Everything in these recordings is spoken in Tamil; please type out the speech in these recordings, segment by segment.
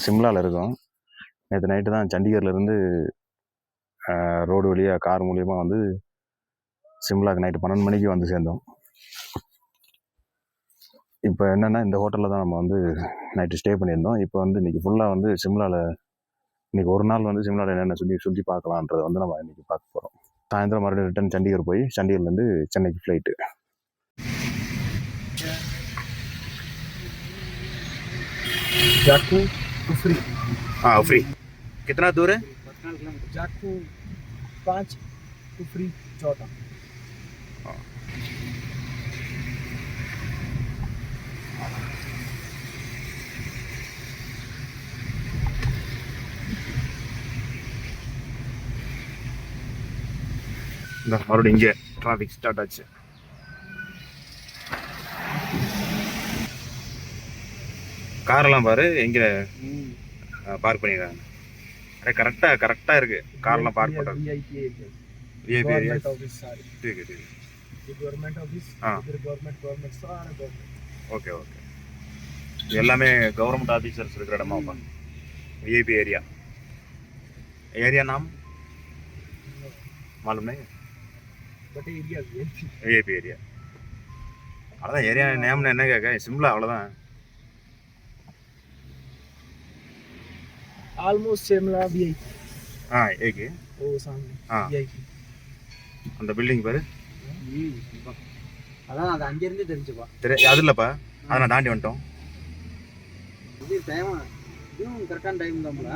சிம்லாவில் இருக்கோம். நேற்று நைட்டு தான் சண்டிகர்லேருந்து ரோடு வழியாக கார் மூலிமா வந்து சிம்லாவுக்கு நைட்டு 12 மணிக்கு வந்து சேர்ந்தோம். இப்போ என்னென்னா இந்த ஹோட்டலில் தான் நம்ம வந்து நைட்டு ஸ்டே பண்ணியிருந்தோம். இப்போ வந்து இன்றைக்கி ஃபுல்லாக வந்து சிம்லாவில் இன்றைக்கி ஒரு நாள் வந்து சிம்லாவில் என்னென்ன சுற்றி பார்க்கலான்றதை வந்து நம்ம இன்றைக்கி பார்க்க போகிறோம். சாயந்தரம் மறுபடியும் ரிட்டன் சண்டிகர் போய் சண்டிகர்லேருந்து சென்னைக்கு ஃப்ளைட்டு. जाकू उफरी। हाँ उफरी कितना दूर है? 14 किलोमीटर। जाकू 5, उफरी 14। மறுபடியும் இங்கே டிராஃபிக் ஸ்டார்ட் ஆச்சு. காரெல்லாம் பாரு எங்கே பார்க் பண்ணிடுறாங்க. अरे கரெக்டாக இருக்கு கார்லாம் பார்க் பண்ணுறது. वीआईपी एरिया ठीक है गवर्नमेंट ऑफिस इधर गवर्नमेंट सारा गवर्नमेंट. ओके எல்லாமே गवर्नमेंट ஆபீசர்ஸ் இருக்கிற இடமாப்பா. वीआईपी एरिया नाम मालूम नहीं बट एरिया वीआईपी एरिया. அவ்வளோதான் ஏரியா நேம்னு என்ன கேட்க சிம்லா அவ்வளோதான். Almost Shimla VIP. हाँ एक है वो सामने. हाँ वीआईपी அந்த பில்டிங் பாரு. அதான் அது அங்க இருந்து தெரிஞ்சுப்பா. அது இல்லப்பா, அதை நான் தாண்டி வந்துட்டோம். இது டைம் இதுவும் கரெக்டான டைம் தான்டா.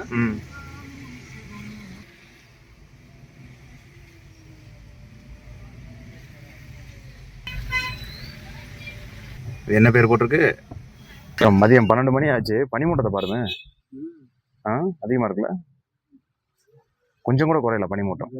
என்ன பேர் போட்டிருக்கு? மதியம் 12 மணி ஆச்சு. பனிமூட்டத்தை பாருங்க. அதிகமாக இருக்குல்ல, கொஞ்சம் கூட குறையல பனிமூட்டம்.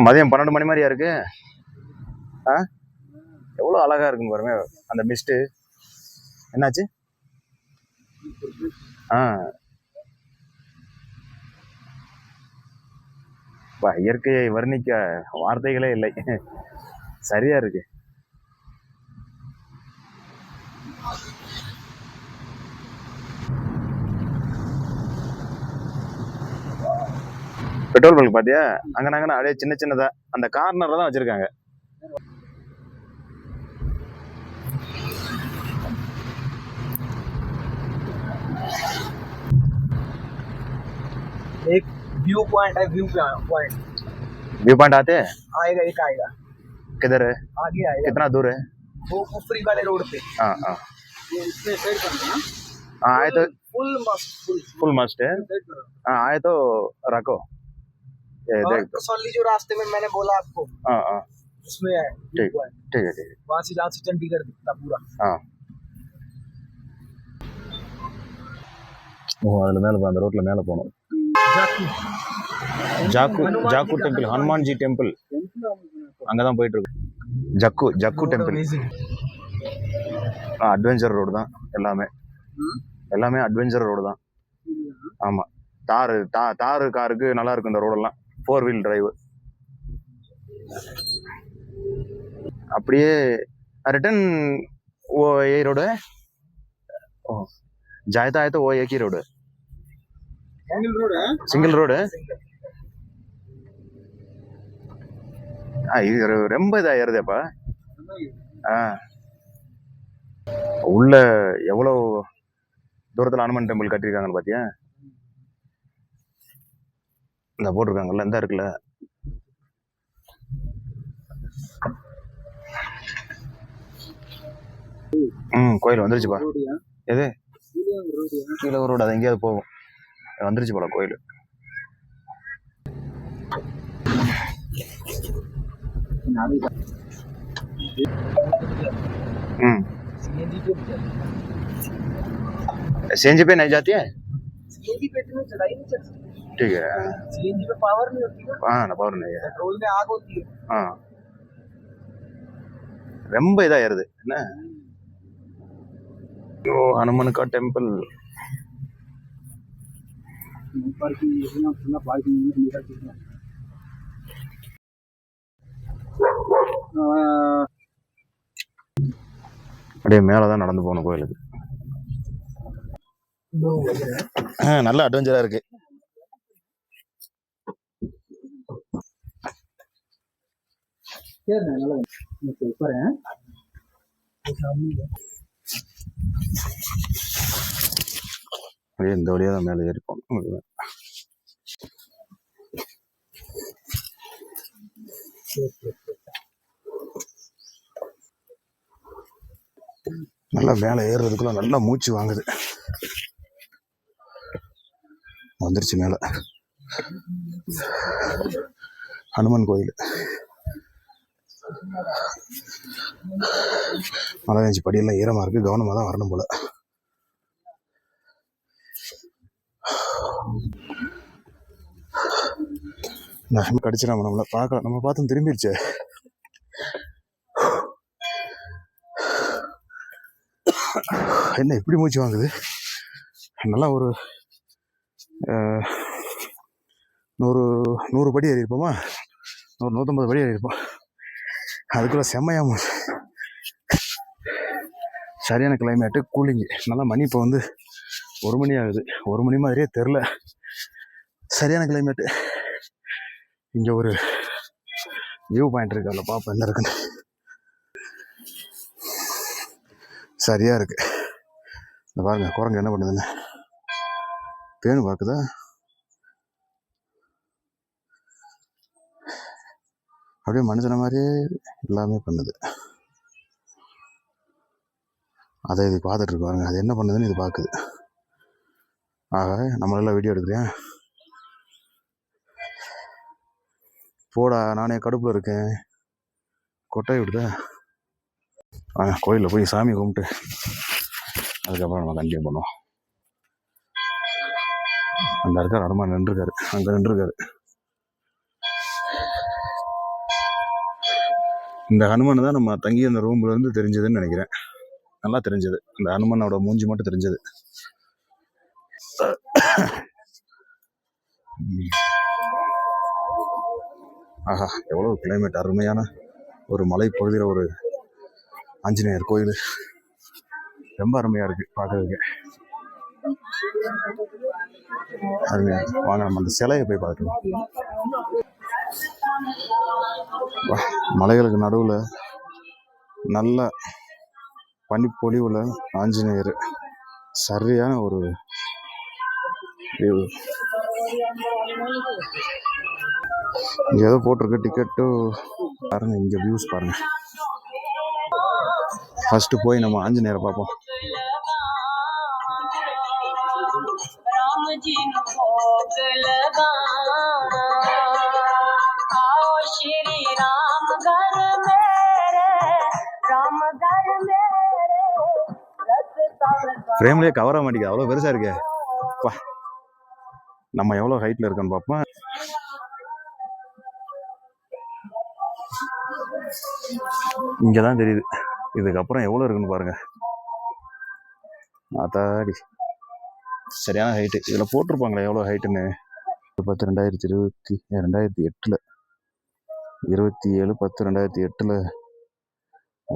மதியம் 12 மணி மாதிரியா இருக்கு. எவ்வளோ அழகா இருக்குன்னு பாருங்க அந்த மிஸ்ட்டு. என்னாச்சு? இயற்கையை வர்ணிக்க வார்த்தைகளே இல்லை. சரியா இருக்கு. பெட்ரோல் பங்க் பாத்தியா? அங்கன அப்படியே சின்னதா அந்த கார்னர்ல தான் வச்சிருக்காங்க. एक व्यू पॉइंट है. व्यू पॉइंट आते हैं? आएगा, एक आएगा. किधर है? आगे आएगा. कितना दूर है? वो कुफरी वाले रोड पे. ये इसमें साइड करना है. आए तो फुल मस्ट है. आए तो रखो. ये देख तो सोली जो रास्ते में मैंने बोला आपको. उसमें है. ठीक है वहाँ से जहाँ से चंडीगढ़ दिखता पूरा. அதில் மேலே அந்த ரோட்டில் மேலே போகணும். ஜாக்கு டெம்பிள், ஹனுமான்ஜி டெம்பிள் அங்கே தான் போயிட்டு இருக்கு. Jug temple. அட்வென்ச்சர் ரோடு தான் எல்லாமே அட்வென்ச்சர் ரோடு தான். ஆமாம், தாரு காருக்கு நல்லா இருக்கும் இந்த ரோடெல்லாம். 4 வீல் டிரைவு. அப்படியே रिटर्न वो यही रोड है. जाता है तो वो एक ही रोड है. सिंगल रोड है. இது ரொம்ப இதாயிருதேப்பா. உள்ள எவ்வளோ தூரத்தில் ஹனுமான் டெம்பிள் கட்டியிருக்காங்கன்னு பார்த்தியா? இந்த போட்டிருக்காங்கல்ல, இந்த இருக்குல்ல. கோயில் வந்துருச்சுப்பா. எது கீழே ஒரு ரோடு, அது எங்கேயாவது போகும். வந்துருச்சு போல கோயில். सीएनजी पे नहीं जाती है? सीएनजी पे इतनी चढ़ाई नहीं चढ़ती. ठीक है. सीएनजी पे पावर नहीं होती है. ना पावर नहीं है. पेट्रोल में आग होती है. ரொம்ப இதாயிருது என்ன. ஹனுமன் का टेम्पल பார்க்கிங் எல்லாம் ஃபுல்லாக பார்க்கிங் நீட்டாக வச்சுருக்கோம். அப்படியே மேலே தான் நடந்து போகணும் கோயிலுக்கு. நல்ல அட்வென்ச்சராக இருக்கு. சரிண்ணே நல்லா உட்காரேன். அப்படியே இந்த வழியாக தான் மேலே ஏறி போகணும். நல்லா மேலே ஏறுறதுக்குள்ள நல்லா மூச்சு வாங்குது. வந்துருச்சு மேலே ஹனுமன் கோயில். மழை பெஞ்சு படியெல்லாம் ஈரமாக இருக்குது. கவனமாக தான் வரணும் போல. நம்ம கடிச்சிடாம நம்மளை பார்க்க நம்ம பார்த்து திரும்பிடுச்சு. என்ன இப்படி மூச்சு வாங்குது? நல்லா ஒரு 100 படி ஏறி இருப்போமா, 150 படி ஏறி இருப்போம். அதுக்குள்ள செம்மையா சரியான கிளைமேட்டு, கூலிங்கு. நல்லா மணி இப்போ வந்து 1 மணி ஆகுது. 1 மணி மாதிரியே தெரில. சரியான கிளைமேட்டு. இங்கே ஒரு வியூ பாயிண்ட் இருக்கு, அதில் பார்ப்போம் என்ன இருக்குன்னு. சரியா இருக்கு. இந்த பாருங்க குரங்கு என்ன பண்ணுதுன்னு. பேணு பார்க்குதா? அப்படியே மனுஷன மாதிரியே எல்லாமே பண்ணுது. அதை இது பார்த்துட்டு இருக்கு பாருங்க. அது என்ன பண்ணுதுன்னு இது பார்க்குது. ஆக நம்மளெல்லாம் வீடியோ எடுக்கிறேன். போடா, நானே கடுப்பில் இருக்கேன். கொட்டாய் விடுதா? கோயிலில் போய் சாமி கும்பிட்டு அதுக்கப்புறம் நம்ம கண்டினியூ பண்ணுவோம். அந்த இருக்கார் அனுமான் நின்றுருக்காரு, அங்கே நின்றுருக்காரு. இந்த ஹனுமன் தான் நம்ம தங்கி அந்த ரூம்ல இருந்து தெரிஞ்சதுன்னு நினைக்கிறேன். நல்லா தெரிஞ்சது. அந்த ஹனுமனோட மூஞ்சி மட்டும் தெரிஞ்சது. ஆஹா, எவ்வளோ கிளைமேட் அருமையான ஒரு மலை பகுதியில் ஒரு ஆஞ்சநேயர் கோயில். ரொம்ப அருமையாக இருக்குது பார்க்கறதுக்கு. அருமையாக இருக்கு. வாங்க நம்ம அந்த சிலையை போய் பார்க்கலாம். மலைகளுக்கு நடுவில் நல்ல பனிப்பொழிவில் ஆஞ்சநேயர். சரியான ஒரு வியூ. இங்கே ஏதோ போட்டிருக்கு டிக்கெட்டு பாருங்க. இங்கே வியூஸ் பாருங்க. ஃபர்ஸ்ட் போய் நம்ம ஆஞ்சநேயரை பார்ப்போம். ஃப்ரேம்லேயே கவர மாட்டேங்குது, அவ்வளோ பெருசா இருக்கு. நம்ம எவ்வளோ ஹைட்ல இருக்கோன்னு பார்ப்போம். இங்கே தான் தெரியுது. இதுக்கப்புறம் எவ்வளோ இருக்குன்னு பாருங்க. அதாடி சரியான ஹைட்டு. இதில் போட்டிருப்பாங்களே எவ்வளோ ஹைட்டுன்னு. 2008 27/10/2008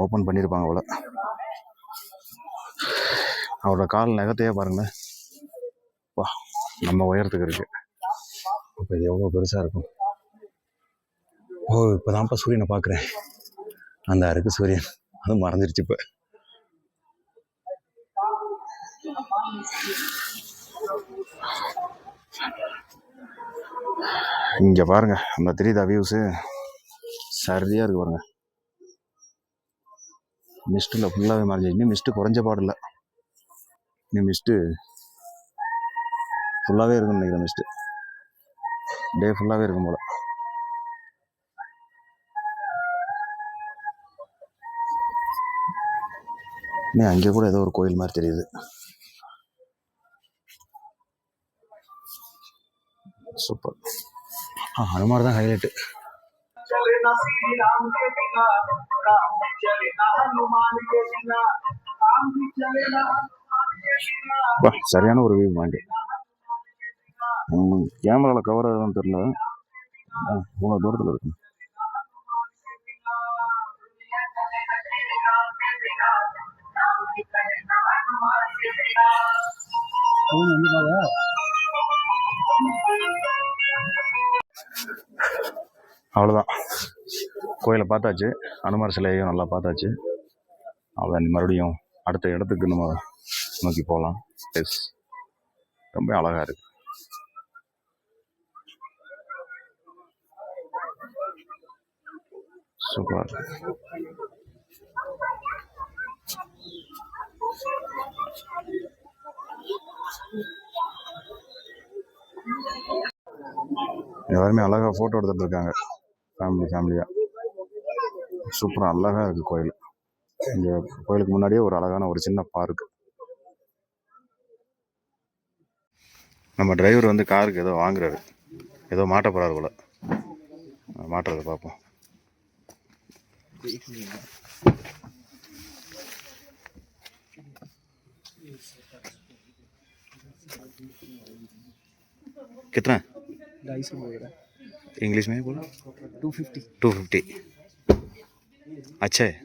ஓப்பன் பண்ணியிருப்பாங்க போல. அவரோட கால் நகத்தையே பாருங்களேன். வா, நம்ம உயரத்துக்கு இருக்கு. இப்போ இது எவ்வளோ பெருசாக இருக்கும். ஓ, இப்போ தான்ப்பா சூரியனை பார்க்குறேன். அந்த அருக்கு சூரியன் அது மறைஞ்சிருச்சு. இப்போ இங்கே பாருங்க, அந்த தெரியுதா வியூஸு? சரியாக இருக்கு பாருங்க. மிஸ்ட்டில் ஃபுல்லாகவே மறைஞ்சி. இன்னும் மிஸ்ட்டு குறைஞ்ச பாடில்லை. இன்னும் மிஸ்ட்டு ஃபுல்லாகவே இருக்குன்னு நினைக்கிறேன். மிஸ்ட்டு டே ஃபுல்லாகவே இருக்கும் போல. இன்னும் அங்கே கூட ஏதோ ஒரு கோயில் மாதிரி தெரியுது. சூப்பர். ஹனுமார் தான் ஹைலைட்டு. சரியான ஒரு வியூ பாயிண்ட். கேமராவில் கவர் ஆகுதுன்னு தெரியல. இவ்வளோ தூரத்தில் இருக்கு. அவ்வளோதான், கோயிலை பார்த்தாச்சு, அனுமார் சிலையையும் நல்லா பார்த்தாச்சு. அவ்வளோ மறுபடியும் அடுத்த இடத்துக்கு நம்ம நோக்கி போகலாம். எஸ், ரொம்ப அழகாக இருக்கு. சூப்பர். எல்லாருமே அழகாக ஃபோட்டோ எடுத்துகிட்டு இருக்காங்க, ஃபேமிலியாக. சூப்பராக அழகாக இருக்குது கோயில். இங்கே கோயிலுக்கு முன்னாடியே ஒரு அழகான ஒரு சின்ன பார்க். நம்ம டிரைவர் வந்து காருக்கு ஏதோ வாங்குறாரு, ஏதோ மாட்ட போகிறாரு போல. மாட்டுறதை பார்ப்போம். कितना 250 बोल रहा है, इंग्लिश में बोलो? 250. 250. अच्छा है.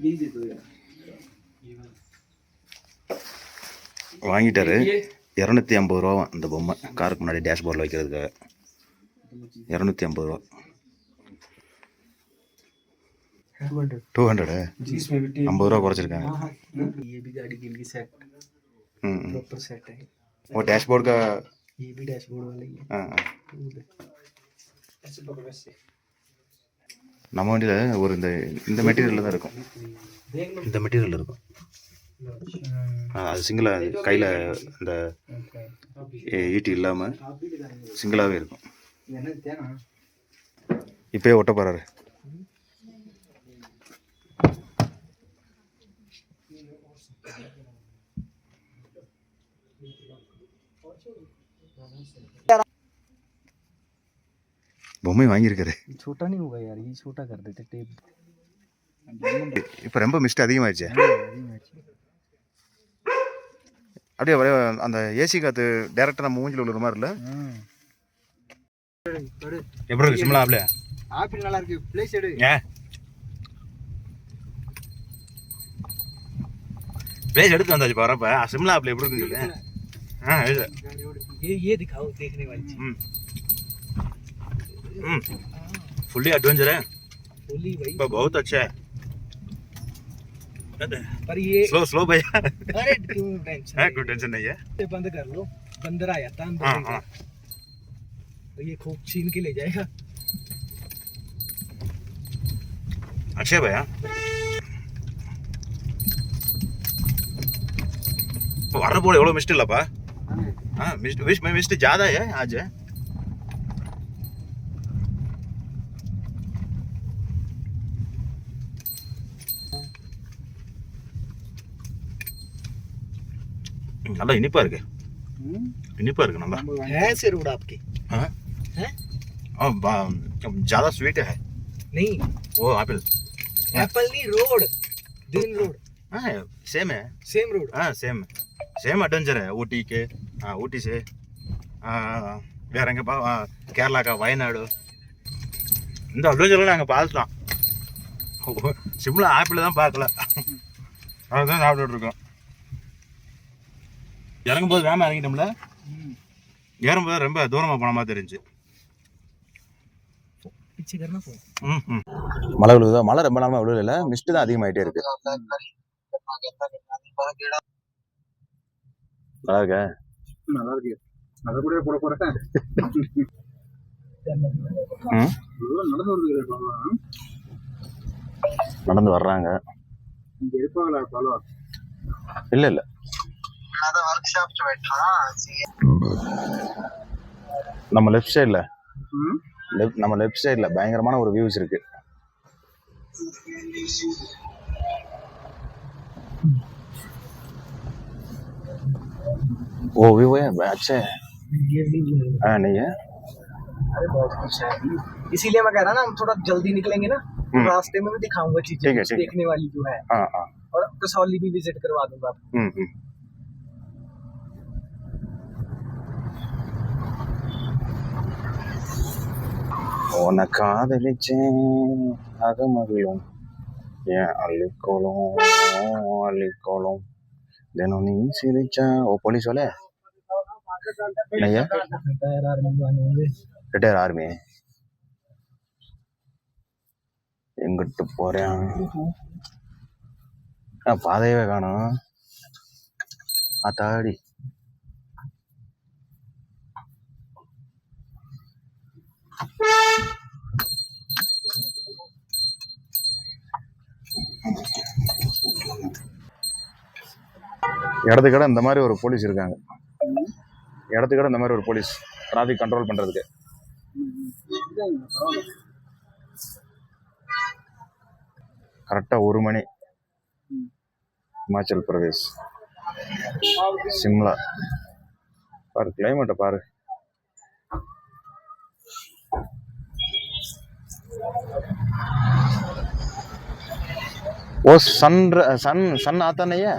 ये दे दो यार. வாங்கிட்டாரு. 250 ரூபா அந்த பொம்மை, காருக்கு முன்னாடி டேஷ்போர்டில் வைக்கிறதுக்காக. 250 ரூபா. 200 50 ரூபா குறைச்சிருக்காங்க. ये भी गाड़ी के लिए सेट, प्रॉपर सेट है. वो डैशबोर्ड का, ये भी डैशबोर्ड वाला ही है. ऐसे पकड़ वैसे. நம்ம வண்டியில் ஒரு இந்த மெட்டீரியலில் தான் இருக்கும். இந்த மெட்டீரியல் இருக்கும். அது சிங்கிளாக கையில் இந்த ஈட்டி இல்லாமல் சிங்கிளாகவே இருக்கும். இப்போயே ஒட்ட போகிறாரு. பொம்மை வாங்கியிருக்காரு. छोटा नहीं होगा यार, ये छोटा कर देते टेप. இப்போ ரொம்ப மிஸ்ட் அதிகமாகிடுச்சு. அப்படியே அந்த ஏசி காற்று டேரெக்டாக நம்ம மூஞ்சில் விழுற மாதிரி இல்லை. எப்படி இருக்கு சிம்லா ஆப்பிள்? ஆப்பிள் நல்லா இருக்கு. பிளேஸ் எடு. பிளேஸ் எடுத்து வந்தாச்சு வரப்ப. சிம்லா ஆப்பிள் எப்படி இருக்குன்னு சொல்லு. ये दिखाओ देखने वाली चीज. फुल्ली एडवेंचर है. फुल्ली भाई बहुत अच्छा है. पर ये स्लो भैया. अरे क्यों टेंशन है, कोई टेंशन नहीं है. बंद कर लो, बंदर आ जाता है अंदर. हाँ. तो ये खूब छीन के ले जाएगा. अच्छा भैया. வர்ற போல எவ்வளோ மிஸ்ட் இல்லப்பா. मिस्ट ज़्यादा है आज. நல்லா இனிப்பா இருக்கு. இனிப்பா இருக்கு நல்லா. है से रोड आपके? हाँ है? ज़्यादा स्वीट है. नहीं वो एप्पल. एप्पल नहीं, रोड. दिन रोड. हाँ सेम है. Same road. हाँ सेम एडवेंचर है. ஊட்டி के ஊட்டி से வேற எங்கே கேரளாக்கா வயநாடு. இந்த அட்வென்ச்சர்லாம் நாங்கள் பார்த்துட்டோம். சிம்லா ஆப்பிள் தான் பார்க்கல. அதுதான் சாப்பிட்டுட்டு இருக்கோம். இறங்கும்போது வேமா இறங்கிட்டோம்ல, ஏறும்போது ரொம்ப தூரமாக போன மாதிரி தெரிஞ்சு. மழை விழுகுதா? மழை ரொம்ப நாளமாக விழுகல, மிஸ்ட் தான் அதிகமாகிட்டே இருக்கு. நல்லா இருக்கா? நல்லா இருக்கு. அதை கூட போட போறேன். நடந்து வர்றாங்க. இல்ல இல்ல நம்ம லெஃப்ட் சைடுல பயங்கரமான ஒரு வியூஸ் இருக்கு. वो व्यू है अच्छा है. नहीं है. अरे बहुत कुछ है, इसीलिए मैं कह रहा ना हम थोड़ा जल्दी निकलेंगे ना. रास्ते में भी दिखाऊंगा चीजें ठीक है, ठीक है। देखने वाली जो है, हाँ हाँ और कसौली भी विजिट करवा दूंगा आपको। உன்னை காதலிச்சேன் அகமகிழும் ஏன் அள்ளிக்கோளும் அள்ளிக்கோளும் தினம் நீ சிரிச்சா ஓ போலீஸ் वाले नहीं है रिटायर आर्मी वाले होंगे। ரிட்டையர் ஆர்மி எங்கிட்டு போறேன் பாதையவே காணும் அத்தாடி இடத்துக்கட இந்த மாதிரி ஒரு போலீஸ் இருக்காங்க. இடத்துக்கட இந்த மாதிரி ஒரு போலீஸ் டிராஃபிக் கண்ட்ரோல் பண்றதுக்கு. கரெக்டா 1 மணி हिमाचल प्रदेश शिमला பாரு கிளைமேட்டை பாரு. वो सन सन सन आता नहीं है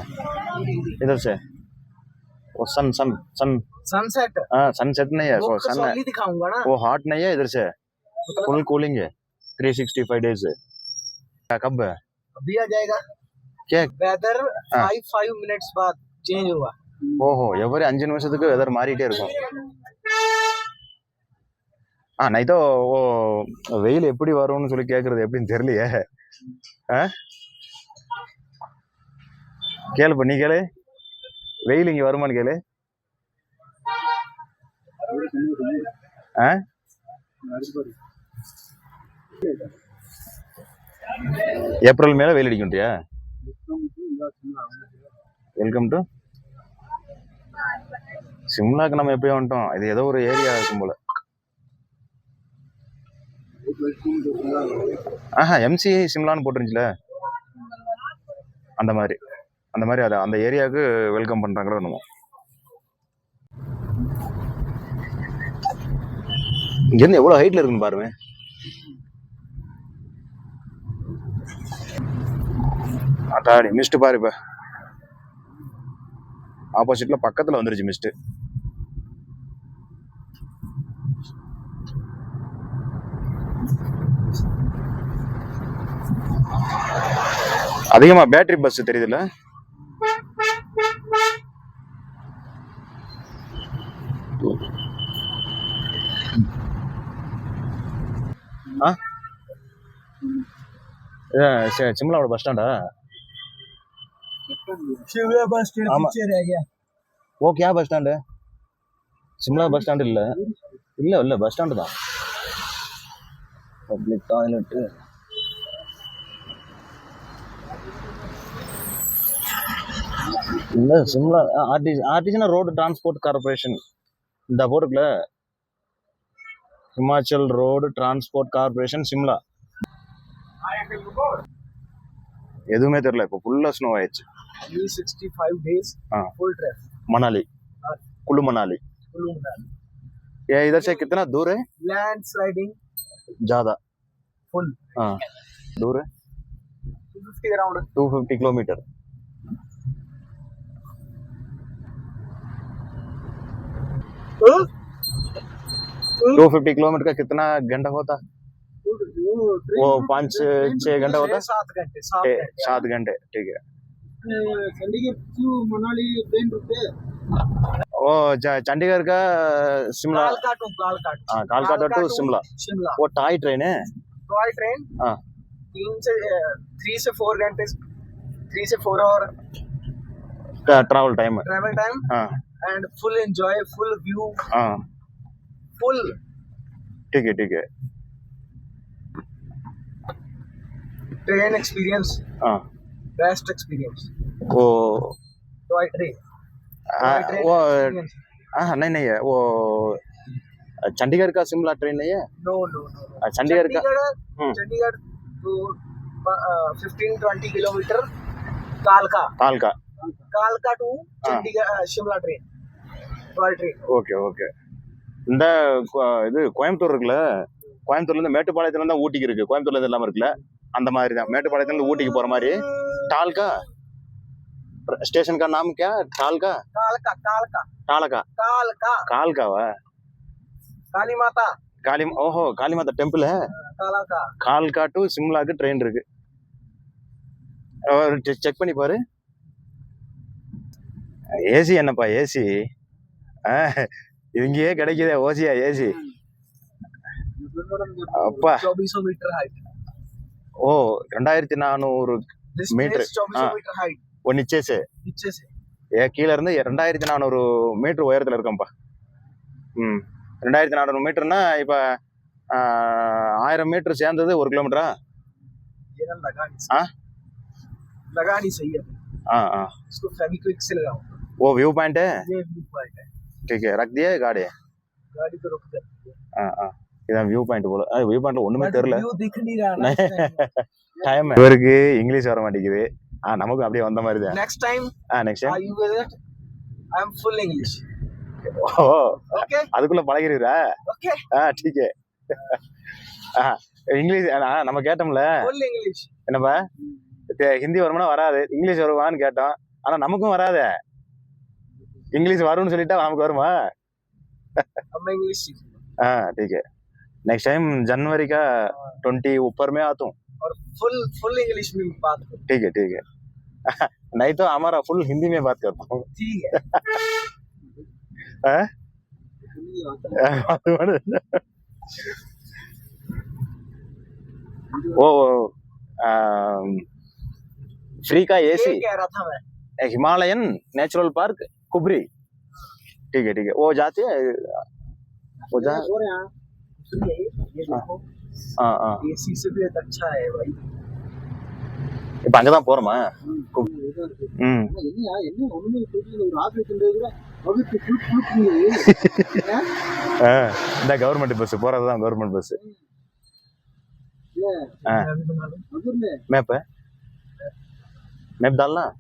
इधर से, वो सन सन सन सनसेट, हाँ सनसेट नहीं है, वो वो सन है, कसौली दिखाऊंगा ना। वो हॉट नहीं है इधर से, फुल कूलिंग है 365 डेज है। कब है अभी आ जाएगा क्या? वेदर 5 मिनट्स बाद चेंज हुआ। ஓஹோ எவரி 5 நிமிஷத்துக்கு வெதர் மாறிட்டே இருக்கும். நைட்டோ ஓ வெயில் எப்படி வரும்னு சொல்லி கேட்கறது எப்படின்னு தெரியலையே. கேளுப்ப நீ கேளு, வெயில் இங்க வருமானு கேளு. ஏப்ரல் மேல வெயில் அடிக்கும்ட்டியா? வெல்கம் டு சிம்லாக்கு நம்ம எப்பயோ வந்துட்டோம். இது ஏதோ ஒரு ஏரியா இருக்கும் போல. எம்சி சிம்லான்னு போட்டுருந்துச்சுல, அந்த மாதிரி அதை அந்த ஏரியாவுக்கு வெல்கம் பண்றாங்களோ என்னமோ. இங்க இருந்து எவ்வளவு ஹைட்ல இருக்குன்னு பாருங்க. அதாடி மிஸ்ட் பாரு, இப்ப ஆப்போசிட்ல பக்கத்துல வந்துருச்சு மிஸ்ட். அதிகமா பேட்டரி பஸ் தெரியுதுல்ல. சிம்லாவோட பஸ் ஸ்டாண்டா? शिमला बस स्टैंड ஆமா. पीछे रह गया। वो क्या बस स्टैंड है? शिमला बस स्टैंड இல்ல இல்ல இல்ல பஸ் ஸ்டாண்ட் தான். பப்ளிக் டாய்லெட் இல்ல சிம்லா ஆர்டிசனா ரோடு டிரான்ஸ்போர்ட் கார்பரேஷன் இந்த போர்டுல Himachal road transport corporation Shimla. எதுவுமே தெரியல, இப்போ ஃபுல்லா ஸ்னோ ஆயிடுச்சு. 365 days full trip Manali, Kullu Manali. ये इधर से कितना दूर है? लैंड स्लाइडिंग ज्यादा फुल दूर है, 250 अराउंड 250 किलोमीटर। हाँ? 250 किलोमीटर का कितना घंटा होता? वो 5-6 घंटा होता? 7 घंटे 7 घंटे, ठीक है। चंडीगढ़ टू मनाली ट्रेन रुकते हैं। वो चंडीगढ़ का शिमला, कालकाटा टू शिमला। वो टॉय ट्रेन है? टॉय ट्रेन 3 से 4 घंटे 3 से 4 hour travel time and full enjoy, full view, full. ठीक है ठीक है। Train experience best experience. वो टॉय ट्रेन वो नहीं नहीं है, वो चंडीगढ़ का शिमला ट्रेन नहीं है? नो चंडीगढ़ का चंडीगढ़ टू 15-20 किलोमीटर कालका to Chandigarh Shimla train toy train. Okay okay. இந்த இது கோயம்புத்தூர் இருக்குல்ல, கோயம்புத்தூர்ல இருந்து மேட்டுப்பாளையத்துல இருந்தா ஊட்டிக்கு இருக்கு, கோயம்புத்தூர்ல இருந்து இல்லாம இருக்குல்ல. அந்த மாதிரி தான் மேட்டுப்பாளையத்துலேருந்து ஊட்டிக்கு போகிற மாதிரி டால்கா ஸ்டேஷன் का नाम क्या டால்கா कालका कालका டாலகா कालका கால்காவா काली माता காளி ஓஹோ காளிமாதா டெம்பிள் कालका கால்கா டு சிம்லாக்கு ட்ரெயின் இருக்கு செக் பண்ணி பாரு ஏசி என்னப்பா ஏசி இங்கேயே கிடைக்குதே ஓசியா ஏசி அப்பா 2400 मीटर हाइट ஓ 2400 this metre place 2400 metre height ஓ நிச்சேசே नीचे से கீழே இருந்து 2400 மீட்டர் உயரத்துல இருக்கோம்ப்பா 2400 மீட்டர்னா இப்போ 1000 மீட்டர் சேர்ந்தது 1 கிலோமீட்டரா ये ना लगा नहीं सही है इसको फेविक्विक से लगाओ वो व्यू पॉइंट है ये व्यू पॉइंट है ठीक है रख दिया गाड़ी गाड़ी तो रुक जाती है இதான் வியூ பாயிண்ட் போல வியூ பாயிண்ட்ல ஒண்ணுமே தெரியல व्यू दिख नहीं रहा ना டைம் இவருக்கு இங்கிலீஷ் வர மாட்டேங்குது நமக்கும் அப்படியே வந்த மாதிரி தான் next time next time you visit I am full English oh okay அதுக்குள்ள பழகிடுறா okay ठीक है இங்கிலீஷ் நம்ம கேட்டோம்ல full English என்னப்பா ஹிந்தி வருமானா வராது இங்கிலீஷ் வருவான்னு கேட்டோம் ஆனா நமக்கும் வராதே இங்கிலீஷ் வரும்னு சொல்லிட்டா நமக்கு வருமா अब मैं इंग्लिश सीखूंगा ठीक है नेक्स्ट टाइम जनवरी का 20 ऊपर में आता हूँ और फुल इंग्लिश में बात करूँ ठीक है नहीं तो हमारा फुल हिंदी में बात करता हूँ ठीक है वो फ्री का एसी कह रहा था मैं हिमालयन नेचुरल पार्क कुबरी ठीक है वो जाती है वो जा और यहाँ ये देखो एसी से भी अच्छा है भाई இப்ப அங்கதான் போறோமா இந்த கவர்மெண்ட் பஸ் போறதுதான் கவர்மெண்ட் பஸ் மேப் மேப் தான்லாம்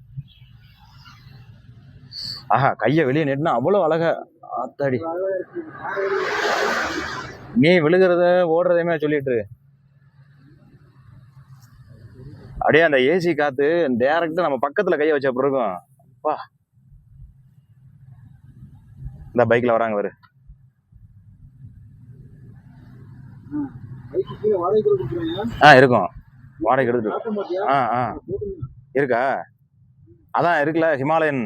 ஆஹா கைய வெளியே நெட்டினா அவ்வளவு அழகா ஆத்தாடி நீ விழுகிறத ஓடுறதையுமே சொல்லிட்டு அப்படியே அந்த ஏசி காத்து டைரக்டா நம்ம பக்கத்துல கைய வச்ச பிறகும் அப்பா இந்த பைக்ல வராங்க பாரு இருக்கும் வாடகை எடுத்துட்டு இருக்கா அதான் இருக்குல்ல ஹிமாலயன்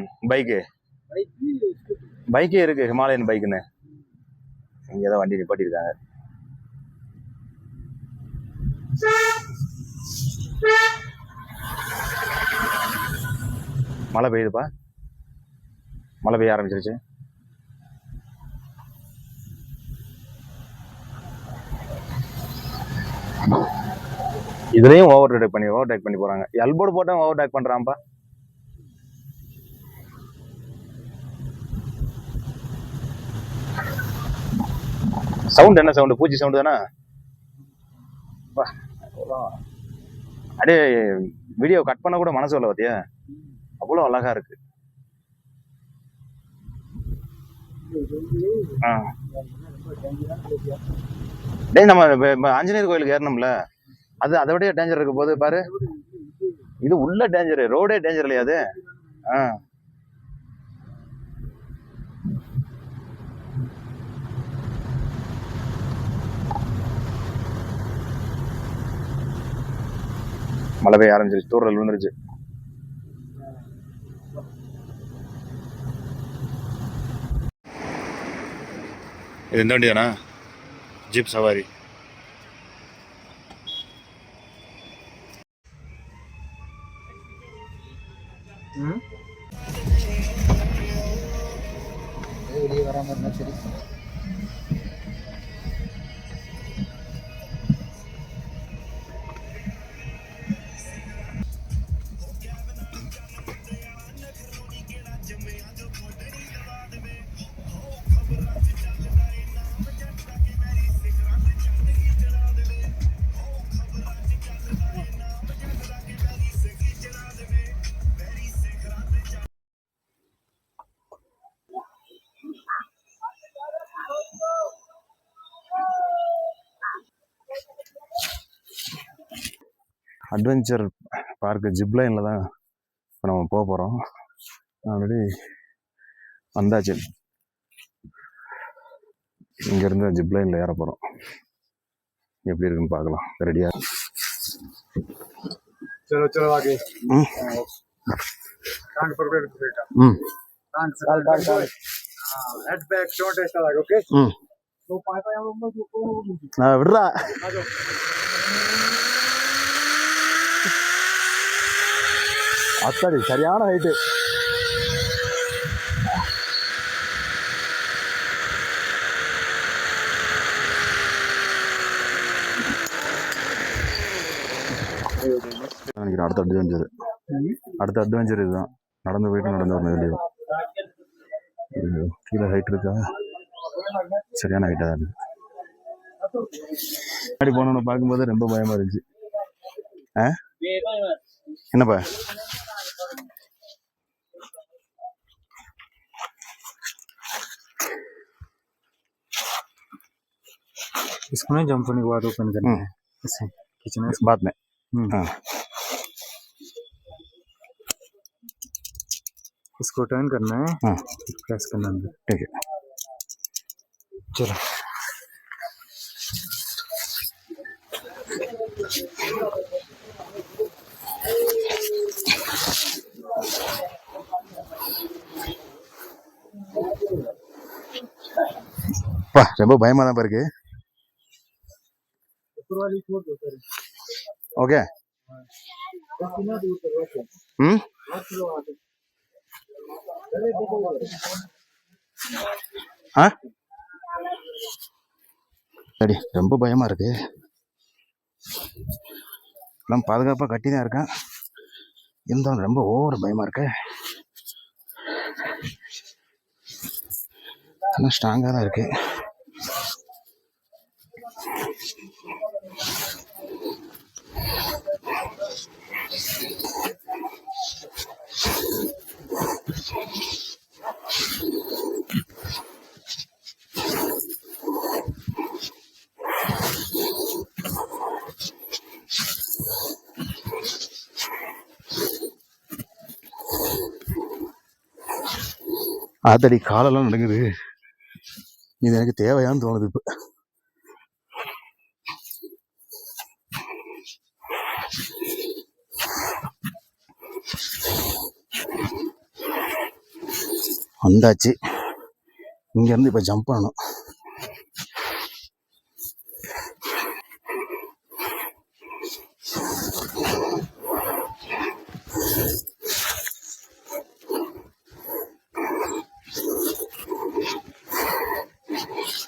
பைக்கே இருக்கு ஹிமாலயன் பைக்குன்னு இங்க ஏதோ வண்டி நிப்பாட்டிருக்காங்க மழை பெய்யுதுப்பா மழை பெய்ய ஆரம்பிச்சிருச்சு இதுலயும் ஓவர்டேக் பண்ணி போறாங்க எல்போர்டு போட்டா ஓவர்டேக் பண்றான்ப்பா சவுண்ட் என்ன சவுண்ட் பூச்சி சவுண்ட் தானே அப்படியே வீடியோ கட் பண்ண கூட மனசு வரல பாத்தியா அவ்வளவு அழகா இருக்கு டேய் நம்ம ஆஞ்சநேயர் கோயிலுக்கு ஏறணும்ல அது அதை விட டேஞ்சர் இருக்கு போது பாரு இது உள்ள டேஞ்சர் ரோடே டேஞ்சர் இல்லையா அது மழை பெய்ய ஆரம்பிச்சிருச்சு தூரல் விழுந்துருச்சு இது எந்த வண்டி தானா ஜீப் சவாரி வெளியே வராம இருந்தா சரி அட்வென்ச்சர் பார்க்கு ஜிப்லைனில் தான் இப்போ நம்ம போக போகிறோம். ஆல்ரெடி வந்தாச்சு. இங்கேருந்து ஜிப்லைனில் ஏற போகிறோம். எப்படி இருக்குன்னு பார்க்கலாம். ரெடியாக चलो चलो आगे टांग पर बैठ बेटा टांग से डाल हेड बैक शॉट ऐसा लगा ओके तो पाए पाए हम लोग को விடுறா. அத்தாடி சரியான ஹைட்டு. நினைக்கிறேன் அடுத்த அட்வென்ச்சர் இதுதான். நடந்து போயிட்டு நடந்து வரணும். இதுலையும் கீழே ஹைட் இருக்கா, சரியான ஹைட்டாக தான் இருக்கு. முன்னாடி போனோன்னு பார்க்கும்போது ரொம்ப பயமா இருந்துச்சு. என்னப்பா इसको ना जंप होने के बाद ओपन करना है ऐसे खींचना है बात में. हाँ इसको टर्न करना है. हाँ प्रेस करना अंदर. ठीक है. चलो ரொம்ப பயமா தான் இருக்கு. ஓகே. சரி, ரொம்ப பயமா இருக்கு. நான் பாதுகாப்பா கட்டி தான் இருக்கேன். இருந்தாலும் ரொம்ப ஓவர் பயமா இருக்கு. ஆனால் ஸ்ட்ராங்காக தான் இருக்கு. ஆத்தடி காலெல்லாம் நடக்குது. இது எனக்கு தேவையான்னு தோணுது இப்போ. வந்தாச்சு. இங்கேருந்து இப்போ ஜம்ப் பண்ணணும்.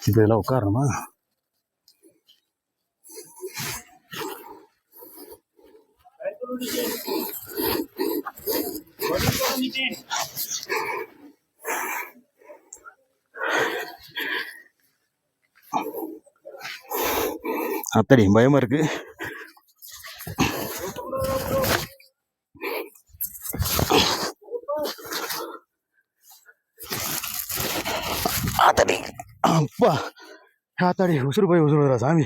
இப்போ இதெல்லாம் உட்காரணுமா? அத்தடி பயமா இருக்கு. ஆத்தடி அப்பா, ஆத்தாடி உசுறு போய் உசுறு வரா சாமி.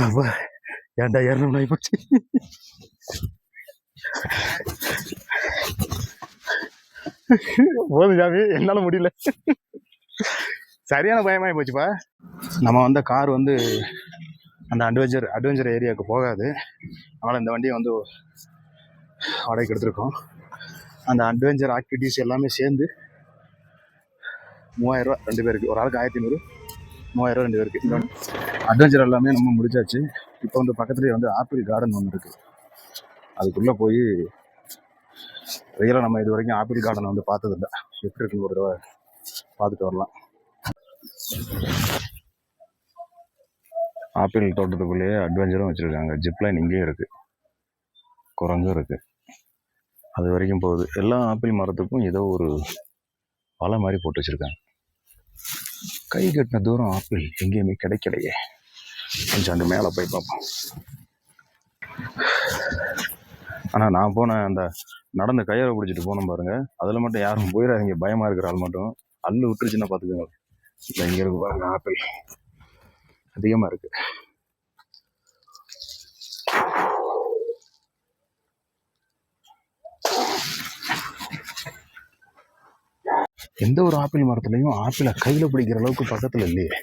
அப்பா ஏன்டா ஏறணும் நாய் போச்சு. போதும் சாமி, என்னால முடியல. சரியான பயமாயி போச்சுப்பா. நம்ம வந்த கார் வந்து அந்த அட்வென்ச்சர் ஏரியாவுக்கு போகாது. அதனால் இந்த வண்டியை வந்து வாடகைக்கு எடுத்துருக்கோம். அந்த அட்வென்ச்சர் ஆக்டிவிட்டீஸ் எல்லாமே சேர்ந்து 3000 ரூபா 2 பேருக்கு. ஒரு ஆளுக்கு 1500, 3000 2 பேருக்கு. இந்த அட்வென்ச்சர் எல்லாமே நம்ம முடிச்சாச்சு. இப்போ வந்து பக்கத்துலேயே வந்து ஆப்பிள் கார்டன் ஒன்று இருக்குது. அதுக்குள்ளே போய் ரியலாக நம்ம இது வரைக்கும் ஆப்பிள் கார்டன் வந்து பார்த்ததில்ல. எப்படி இருக்குன்னு ஒரு தடவை பார்த்துட்டு வரலாம். ஆப்பிள் தோட்டத்துக்குள்ளேயே அட்வென்ச்சரும் வச்சுருக்காங்க. ஜிப்லைன் இங்கேயும் இருக்குது, குரங்கும் இருக்குது. அது வரைக்கும் போகுது. எல்லா ஆப்பிள் மரத்துக்கும் ஏதோ ஒரு வலை மாதிரி போட்டு வச்சுருக்காங்க. கை கட்டின தூரம் ஆப்பிள் எங்கேயுமே கிடைக்கலையே. கொஞ்சம் அந்த மேலே போய் பார்ப்போம். ஆனால் நான் போன அந்த நடந்த கயிறை பிடிச்சிட்டு போனோம் பாருங்க, அதில் மட்டும் யாரும் போயிடாதீங்க, பயமாக இருக்கிற ஆள் மட்டும் அள்ளு விட்டுருச்சுன்னா பார்த்துக்கோங்க. இல்லை இங்கே இருக்கு பாருங்க, ஆப்பிள் அதிகமாக இருக்கு. எந்த ஒரு ஆப்பிள் மரத்துலையும் ஆப்பிளை கையில் பிடிக்கிற அளவுக்கு பக்கத்தில் இல்லையே.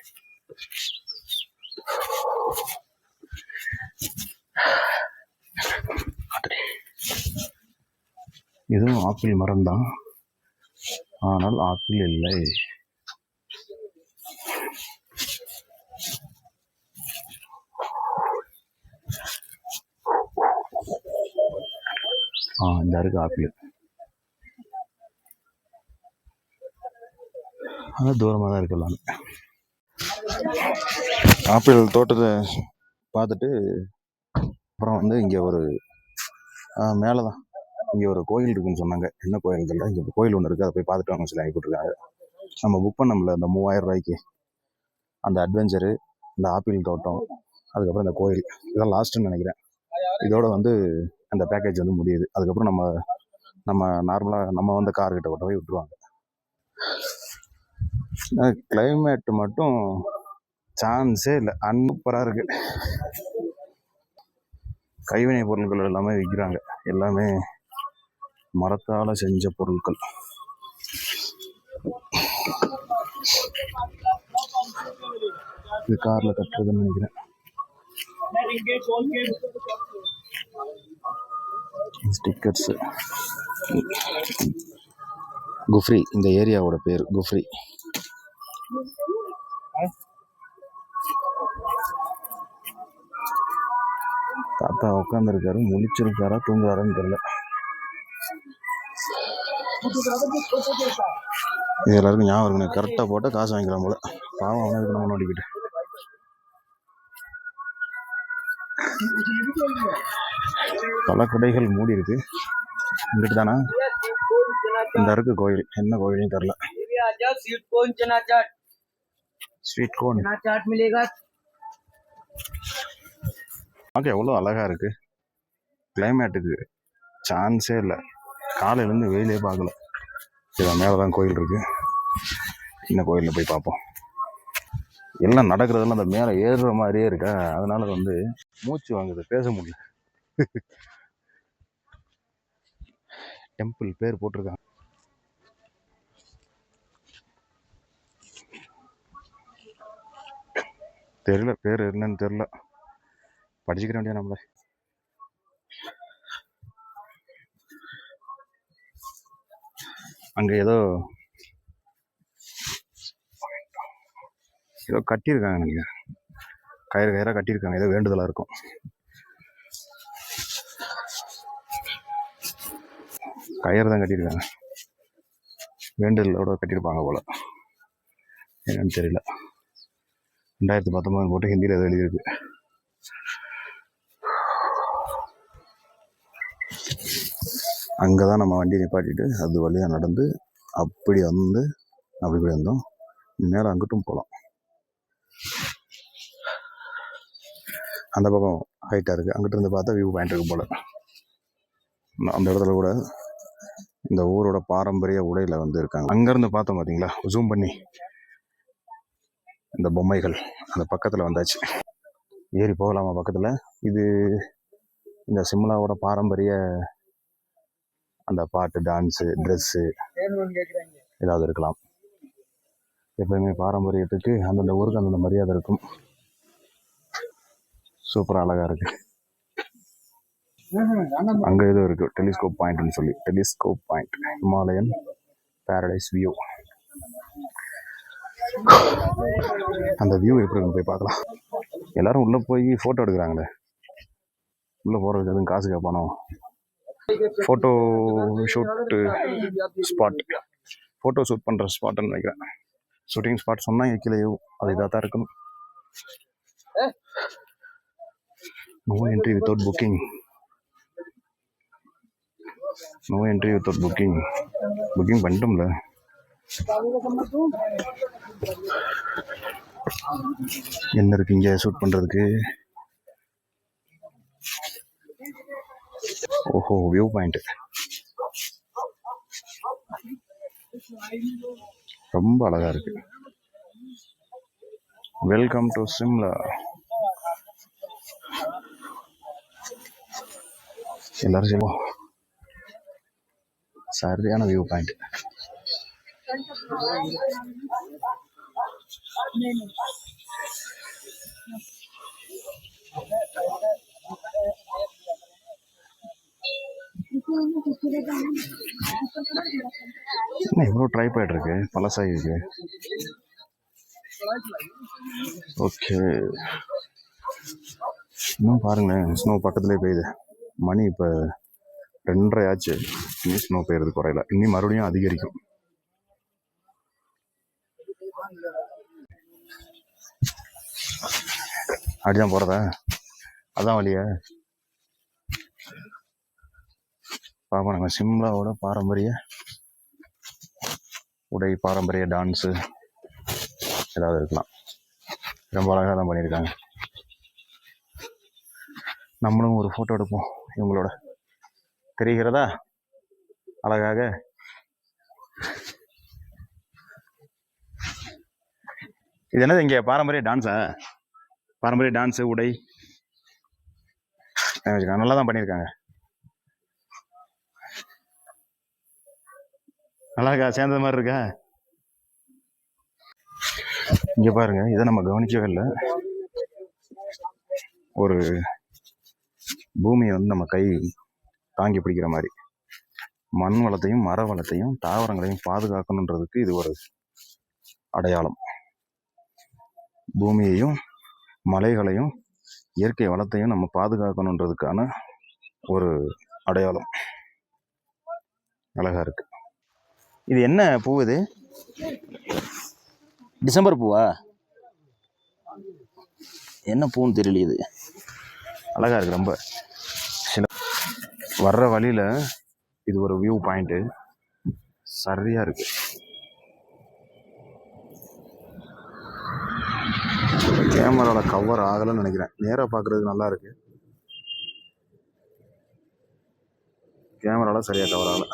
இதுவும் ஆப்பிள் மரம் தான், ஆனால் ஆப்பிள் இல்லை. இந்த இருக்கு ஆப்பிள், ஆனால் தூரமாக தான் இருக்கலாம். ஆப்பிள் தோட்டத்தை பார்த்துட்டு அப்புறம் வந்து இங்கே ஒரு மேலே தான் இங்கே ஒரு கோயில் இருக்குன்னு சொன்னாங்க. என்ன கோயில் தெரியல, இங்கே கோயில் ஒன்று இருக்குது, அதை போய் பார்த்துட்டு வாங்க சொல்லி அனுப்பிட்டுருக்காங்க. நம்ம புக் பண்ணோம்ல அந்த 3000 ரூபாய்க்கு, அந்த அட்வென்ச்சரு, இந்த ஆப்பிள் தோட்டம், அதுக்கப்புறம் இந்த கோயில், இதெல்லாம் லாஸ்ட்டுன்னு நினைக்கிறேன். இதோட வந்து அந்த பேக்கேஜ் வந்து முடியுது. அதுக்கப்புறம் நம்ம நார்மலாக நம்ம வந்து கார்கிட்ட கொண்டு போய் விட்டுருவாங்க. கிளைமேட் மட்டும் சான்ஸே இல்லை, அன்பராக இருக்கு. கைவினை பொருட்கள் எல்லாமே விற்கிறாங்க, எல்லாமே மரத்தால் செஞ்ச பொருட்கள். இது காரில் கட்டுறதுன்னு நினைக்கிறேன். ஸ்டிக்கர்ஸு, குஃப்ரி, இந்த ஏரியாவோட பேர் குஃப்ரி. தாத்தா உட்காந்துருக்காரு, முழிச்சிருக்காரா தூங்குறாருன்னு தெரியல. இது எல்லாருக்கும் ஞாபகம் இருக்குண்ணே, கரெக்டாக போட்டால் காசு வாங்கிக்கலாம் போல. பாவம் அவனை இருக்கு நம்ம நோட்டிக்கிட்டு. பல கடைகள் மூடி இருக்கு. இங்கிட்டு தானா இந்த இருக்கு கோயில், என்ன கோயில்னு தெரியல. ஸ்வீட் கோன் பார்க்க எவ்வளோ அழகா இருக்கு. கிளைமேட்டுக்கு சான்ஸே இல்லை, காலையிலேருந்து வெயிலே பார்க்கல. இதில் மேலே தான் கோயில் இருக்கு, இந்த கோயிலில் போய் பார்ப்போம். எல்லாம் நடக்கிறதெல்லாம் அந்த மேலே ஏறுற மாதிரியே இருக்கா, அதனால வந்து மூச்சு வாங்குது, பேச முடியல. டெம்பிள் பேர் போட்டிருக்காங்க. தெரியல பேர் என்னன்னு தெரியல, படிச்சுக்கிற வேண்டிய நம்மள. அங்கே ஏதோ கட்டியிருக்காங்க நினைக்கிறேன், கயிறாக கட்டியிருக்காங்க, ஏதோ வேண்டுதலாக இருக்கும். கயிறு தான் கட்டியிருக்காங்க, வேண்டுதலோட கட்டியிருப்பாங்க போல, என்னன்னு தெரியல. 2019 போட்டு ஹிந்தியில் எதோ எழுதியிருக்கு. அங்கே தான் நம்ம வண்டி நிப்பாட்டிட்டு அது வழியாக நடந்து அப்படி வந்து அப்படி கூட இருந்தோம். மேலே அங்கிட்டும் போகலாம். அந்த பக்கம் ஹைட்டாக இருக்குது, அங்கிட்ட இருந்து பார்த்தா வியூ பாயிண்ட் இருக்கு போல். அந்த இடத்துல கூட இந்த ஊரோட பாரம்பரிய உடையில் வந்து இருக்காங்க. அங்கேருந்து பார்த்தோம் பார்த்தீங்களா, ஜூம் பண்ணி இந்த பொம்மைகள், அந்த பக்கத்தில் வந்தாச்சு. ஏறி போகலாமா பக்கத்தில்? இது இந்த சிம்லாவோட பாரம்பரிய அந்த பாட்டு, டான்ஸு, ட்ரெஸ்ஸு ஏதாவது இருக்கலாம். எப்பயுமே பாரம்பரியத்துக்கு அந்தந்த ஊருக்கு அந்தந்த மரியாதை இருக்கும். சூப்பராக அழகாக இருக்குது. அங்கே ஏதோ இருக்குது டெலிஸ்கோப் பாயிண்ட்னு சொல்லி, telescope point, Himalayan paradise view. அந்த வியூ எப்படி இருக்குன்னு போய் பார்க்கலாம். எல்லாரும் உள்ளே போய் ஃபோட்டோ எடுக்கிறாங்களே, உள்ளே போகிறதுக்கு எதுவும் காசு கேட்பானோ? Photo shoot spot, photo shoot பண்ணுற ஸ்பாட்டுன்னு நினைக்கிறேன். ஷூட்டிங் ஸ்பாட் சொன்னால் கீழே அது இதாக தான் இருக்கணும். No entry without booking, no entry without booking. Booking பண்ணிட்டோம்ல. என்ன இருக்கு இங்கே ஷூட் பண்ணுறதுக்கு? ஓஹோ, வியூ பாயிண்ட். ரொம்ப அழகா இருக்கு. Welcome to Shimla. எல்லாரும் சொல்லுவோம், சரியான வியூ பாயிண்ட். என்ன இவ்வளோ ட்ரைபாய்ட் இருக்கு, பழசாகி இருக்கு. ஓகே, இன்னும் பாருங்களேன், ஸ்னோ பக்கத்துலேயே பெய்யுது. மணி இப்போ 2:30 ஆச்சு, இன்னும் ஸ்னோ பெய்யுறது குறையல, இன்னும் மறுபடியும் அதிகரிக்கும். அப்படிதான் போகிறதா, அதான் வழியா. பார்ப்போம், நம்ம சிம்லாவோட பாரம்பரிய உடை, பாரம்பரிய டான்ஸு ஏதாவது இருக்கலாம். ரொம்ப அழகாக தான் பண்ணியிருக்காங்க. நம்மளும் ஒரு ஃபோட்டோ எடுப்போம் இவங்களோட. தெரிகிறதா அழகாக? இது என்னது இங்கே பாரம்பரிய டான்ஸா? பாரம்பரிய டான்ஸு, உடை நல்லா தான் பண்ணியிருக்காங்க. நல்லா இருக்கா? சேர்ந்தது மாதிரி இருக்கா? இங்கே பாருங்க, இதை நம்ம கவனிக்கவே இல்லை. ஒரு பூமியை வந்து நம்ம கை தாங்கி பிடிக்கிற மாதிரி மண் வளத்தையும் மர வளத்தையும் தாவரங்களையும் பாதுகாக்கணுன்றதுக்கு இது ஒரு அடையாளம். பூமியையும் மலைகளையும் இயற்கை வளத்தையும் நம்ம பாதுகாக்கணுன்றதுக்கான ஒரு அடையாளம். அழகா இருக்கு. இது என்ன பூ? இது டிசம்பர் பூவா? என்ன பூன்னு தெரியல. இது அழகா இருக்கு ரொம்ப. சில வர்ற வழியில இது ஒரு வியூ பாயிண்ட், சரியா இருக்கு. கேமரால கவர் ஆகலன்னு நினைக்கிறேன், நேரா பார்க்கறதுக்கு நல்லா இருக்கு, கேமரால சரியா கவர் ஆகல.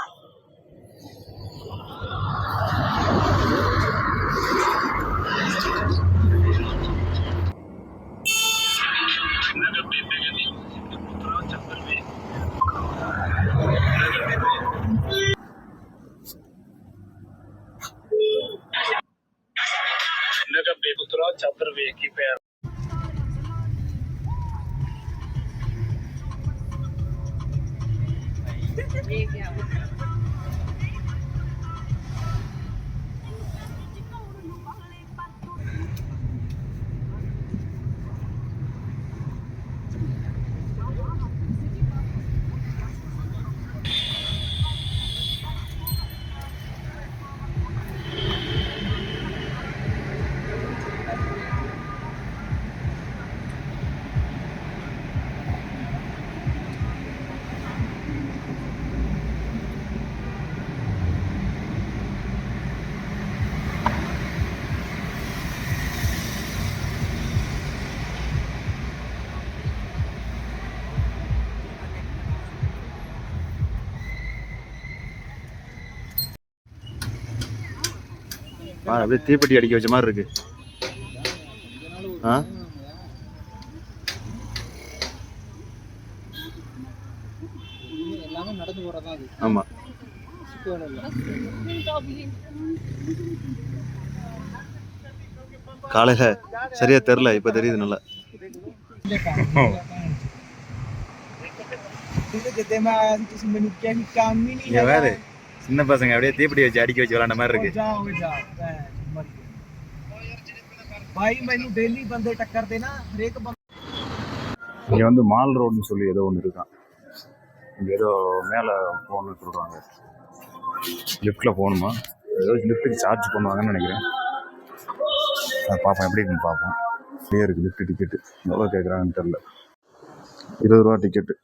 அப்படியே தீப்பெட்டி அடிக்க வச்ச மாதிரி இருக்கு. எல்லாமே நடந்து போறதான் அது. ஆமா, காலையில சரியா தெரியல, இப்ப தெரியுது நல்லா. வேறு சின்ன பசங்க அப்படியே தீப்பெட்டி வச்சு அடிக்க வச்சு விளாண்ட மாதிரி இருக்கு. இங்க வந்து மால் ரோடுன்னு சொல்லி ஏதோ ஒன்று இருக்கான். இங்க ஏதோ மேல போகணும்னு சொல்றாங்க, லிஃப்ட்ல போகணுமா, ஏதோ லிஃப்ட்டுக்கு சார்ஜ் பண்ணுவாங்கன்னு நினைக்கிறேன். பார்ப்போம் எப்படி இருக்குன்னு பார்ப்போம். அப்படியே இருக்கு லிஃப்ட் டிக்கெட்டு எவ்வளோ கேட்குறாங்கன்னு தெரில. 20 ரூபா டிக்கெட்டு,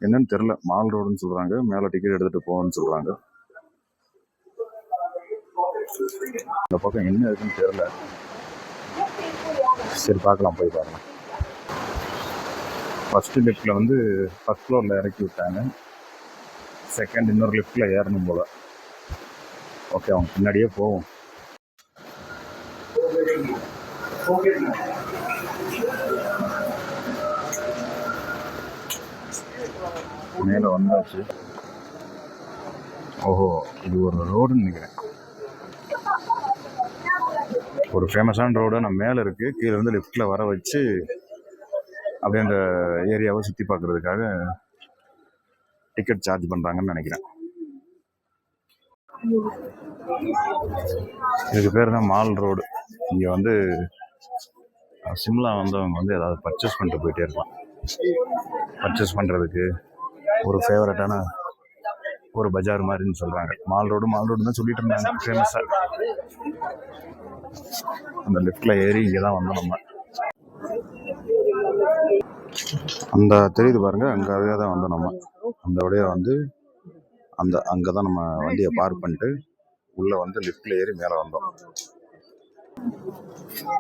என்னன்னு தெரில. மால் ரோடுன்னு சொல்றாங்க, மேலே டிக்கெட் எடுத்துட்டு போகணும்னு சொல்றாங்க. இந்த பக்கம் என்ன இருக்குன்னு தெரில. சரி பார்க்கலாம், போய் பார்க்கலாம். ஃபஸ்ட்டு லிஃப்ட்டில் வந்து ஃபஸ்ட் ஃப்ளோரில் இறக்கி விட்டாங்க, செகண்ட் இன்னொரு லிஃப்ட்டில் ஏறணும் போல். ஓகே, அவங்க பின்னாடியே போவோம். மேலே வந்தாச்சு. ஓஹோ, இது ஒரு ரோடுன்னு நினைக்கிறேன். ஒரு ஃபேமஸான ரோடு நம்ம மேலே இருக்குது. கீழே இருந்து லிஃப்ட்டில் வர வச்சு அப்படியே அந்த ஏரியாவை சுற்றி பார்க்குறதுக்காக டிக்கெட் சார்ஜ் பண்ணுறாங்கன்னு நினைக்கிறேன். இதுக்கு பேர் தான் மால் ரோடு. இங்கே வந்து சிம்லா வந்தவங்க வந்து ஏதாவது பர்ச்சேஸ் பண்ணிட்டு போயிட்டே இருக்கலாம். பர்ச்சேஸ் பண்ணுறதுக்கு ஒரு ஃபேவரட்டான ஒரு பஜார் மாதிரின்னு சொல்கிறாங்க. மால் ரோடு தான் சொல்லிட்டு இருந்தாங்க ஃபேமஸாக. அந்த லிஃப்டில் ஏறி இங்கே தான் வந்தோம் நம்ம. அந்த தெரியுது பாருங்க, அங்கே தான் வந்தோம் நம்ம. அந்த வழியாக வந்து அங்கே தான் நம்ம வண்டியை பார்க் பண்ணிட்டு உள்ளே வந்து லிஃப்டில் ஏறி மேலே வந்தோம்.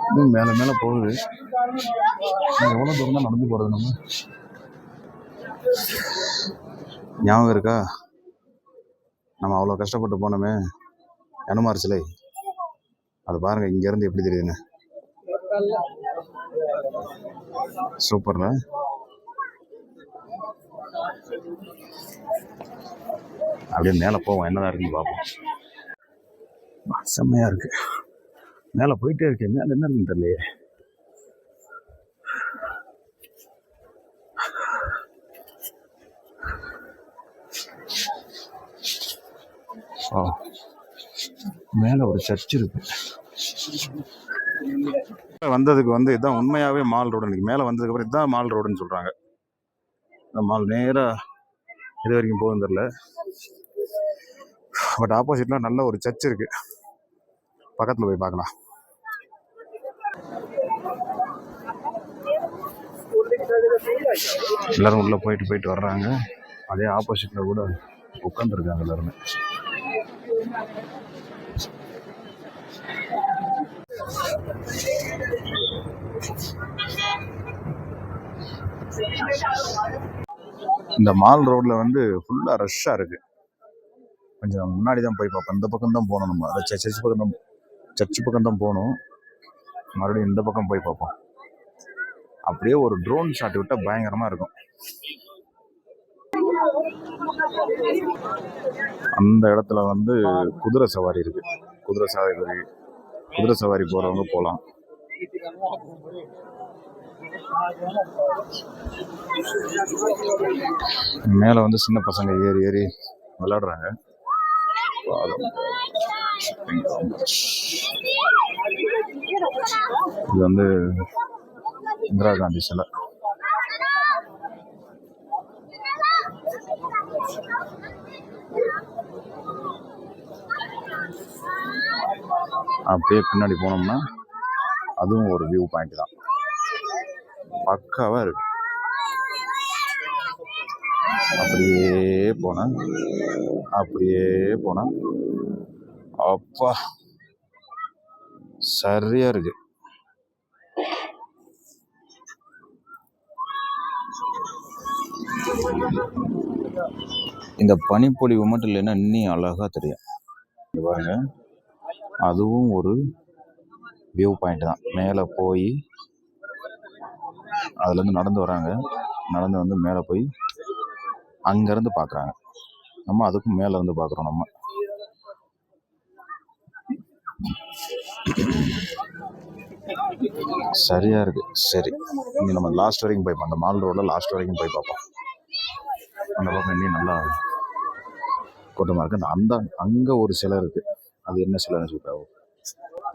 இன்னும் மேலே போகுது. எவ்வளோ தூரம் தான் நடந்து போகிறது நம்ம? ஞாபகம் இருக்கா நம்ம அவ்வளோ கஷ்டப்பட்டு போனோமே அனுமார் சிலை? அது பாருங்க இங்கேருந்து எப்படி தெரியுதுன்னு. சூப்பர்ல. அப்படியே மேலே போவோம், என்னதான் இருக்குன்னு பார்ப்போம். செம்மையா இருக்கு. மேலே போயிட்டே இருக்கேன். மேலே என்ன இருக்குன்னு தெரியலையே. மேலே ஒரு சர்ச் இருக்கு. வந்ததுக்கு வந்து இதுதான் உண்மையாகவே மால் ரோடு. இன்னைக்கு மேலே வந்ததுக்கு அப்புறம் இதுதான் மால் ரோடுன்னு சொல்கிறாங்க. இந்த மால் நேராக இது வரைக்கும் போகும் தெரியல. பட் ஆப்போசிட்டில் நல்ல ஒரு சர்ச் இருக்கு. பக்கத்தில் போய் பார்க்கலாம். எல்லாரும் உள்ளே போயிட்டு வர்றாங்க. அதே ஆப்போசிட்டில் கூட உட்காந்துருக்காங்க எல்லாருமே. இந்த மால் ரோட்ல வந்து ஃபுல்லா ரஷ்ஷா இருக்கு. கொஞ்சம் முன்னாடி தான் போய் பார்ப்போம். இந்த பக்கம் தான் போகணும் நம்ம. அதை சர்ச் பக்கம் தான் போகணும். மறுபடியும் இந்த பக்கம் போய் பார்ப்போம். அப்படியே ஒரு ட்ரோன் ஷாட் விட்டா பயங்கரமா இருக்கும். அந்த இடத்துல வந்து குதிரை சவாரி இருக்கு. குதிரை சவாரி போறவங்க போகலாம். மேலே வந்து சின்ன பசங்க ஏறி விளையாடுறாங்க. இது வந்து இந்திரா காந்தி சிலை. அப்படியே பின்னாடி போனோம்னா அதுவும் ஒரு வியூ பாயிண்ட் தான். பக்காவா இருக்கு. அப்படியே போனா அப்பா சரியா இருக்கு. இந்த பனிப்பொழிவு மட்டும் இல்லைன்னா இன்னும் அழகா தெரியும். பாருங்க, அதுவும் ஒரு வியூ பாயிண்ட் தான். மேலே போய் அதுலேருந்து நடந்து வராங்க. நடந்து வந்து மேலே போய் அங்கேருந்து பார்க்குறாங்க. நம்ம அதுக்கும் மேலே இருந்து பார்க்குறோம். நம்ம சரியா இருக்கு. சரி, இங்கே நம்ம லாஸ்ட் வரைக்கும் போய் பார்ப்போம். அந்த மால் ரோடில் லாஸ்ட் வரைக்கும் போய் பார்ப்போம். அந்த பக்கம் இன்னும் நல்லா கூட்டமாக இருக்குது. அந்த அங்கே ஒரு சிலை இருக்குது. அது என்ன சிலைன்னு சொல்லி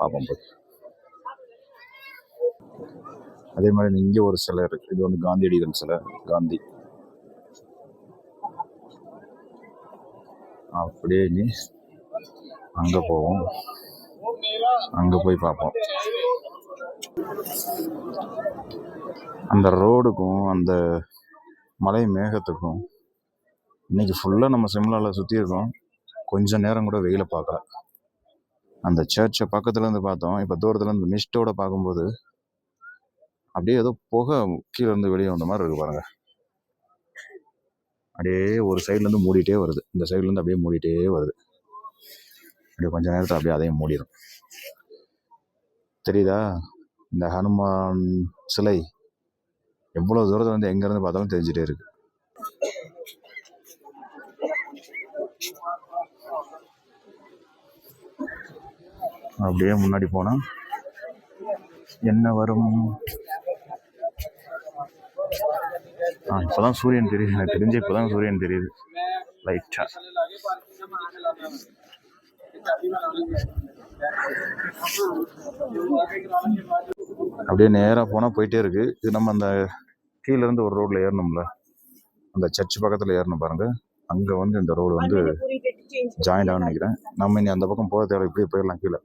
பார்ப்போம் போய். அதே மாதிரி இங்கே ஒரு சிலை இருக்குது. இது வந்து காந்தியடிகள் சிலை. காந்தி அப்படியே நீ அங்கே போவோம். அங்கே போய் பார்ப்போம். அந்த ரோடுக்கும் அந்த மலை மேகத்துக்கும் இன்னைக்கு ஃபுல்லாக நம்ம சிம்லாவில் சுற்றி இருக்கோம். கொஞ்சம் நேரம் கூட வெயிலை பார்க்கல. அந்த சர்ச்சை பக்கத்துலேருந்து பார்த்தோம். இப்போ தூரத்துலேருந்து மிஸ்டோட பார்க்கும்போது அப்படியே ஏதோ புகை கீழே இருந்து வெளியே வந்த மாதிரி இருக்கு பாருங்க. அப்படியே ஒரு சைட்லேருந்து மூடிட்டே வருது. இந்த சைட்லேருந்து அப்படியே மூடிட்டே வருது. அப்படியே கொஞ்ச நேரத்தில் அப்படியே அதையும் மூடிடும். தெரியுதா இந்த ஹனுமான் சிலை எவ்வளோ தூரத்தில் வந்து எங்கேருந்து பார்த்தாலும் தெரிஞ்சிட்டே இருக்கு. அப்படியே முன்னாடி போனால் என்ன வரும்? இப்போதான் சூரியன் தெரியுது. எனக்கு தெரிஞ்சு இப்போதான் சூரியன் தெரியுது லைட்டா. அப்படியே நேராக போனால் போயிட்டே இருக்கு. இது நம்ம அந்த கீழே இருந்து ஒரு ரோட்ல ஏறணும்ல, அந்த சர்ச் பக்கத்தில் ஏறணும் பாருங்க. அங்கே வந்து இந்த ரோடு வந்து ஜாயின் ஆகும்னு நினைக்கிறேன். நம்ம இனி அந்த பக்கம் போக தேவை, இப்படியே போயிடலாம் கீழே.